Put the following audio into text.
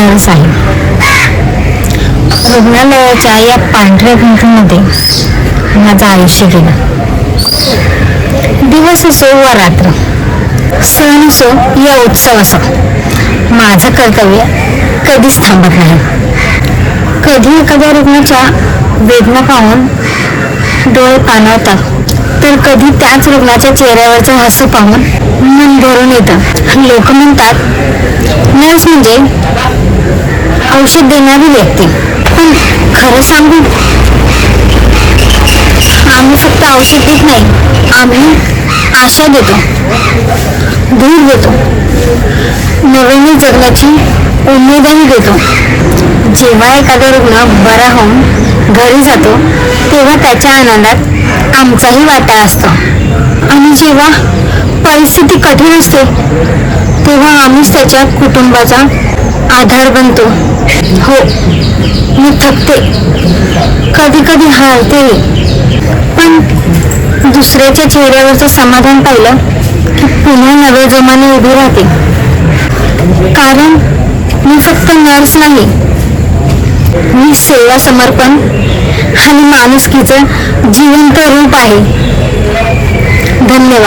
Nurse आहे. रुग्णालयाच्या या पांढऱ्या भिंतीमध्ये माझं आयुष्य गेलं. दिवस असो वा रात्र, सण असो या उत्सव असो, माझं कर्तव्य कधीच थांबत नाही. कधी एखाद्या रुग्णाच्या वेदना पाहून डोळे पाणावतात, तर कधी त्याच रुग्णाच्या चेहऱ्यावरचं हसू पाहून मन भरून येतं. लोक म्हणतात नर्स म्हणजे औषध देणारी व्यक्ती, पण खरं सांगू, आम्ही फक्त औषध देत नाही, आम्ही आशा देतो, धीर देतो, नव्याने जगण्याची उमेदही देतो. जेव्हा एखादा रुग्ण बरा होऊन घरी जातो, तेव्हा त्याच्या आनंदात आमचाही वाटा असतो. आणि जेव्हा परिस्थिती कठीण असते, तेव्हा आम्हीच त्याच्या कुटुंबाचा आधार बनतो. हो, मी थकते, कधी कधी हारते, पण दुसऱ्याच्या चेहऱ्यावरचं समाधान पाहिलं की पुन्हा नवे जोमाने उभी राहते. कारण मी फक्त नर्स नाही, मी सेवा, समर्पण आणि माणुसकीचं जिवंत रूप आहे. धन्यवाद.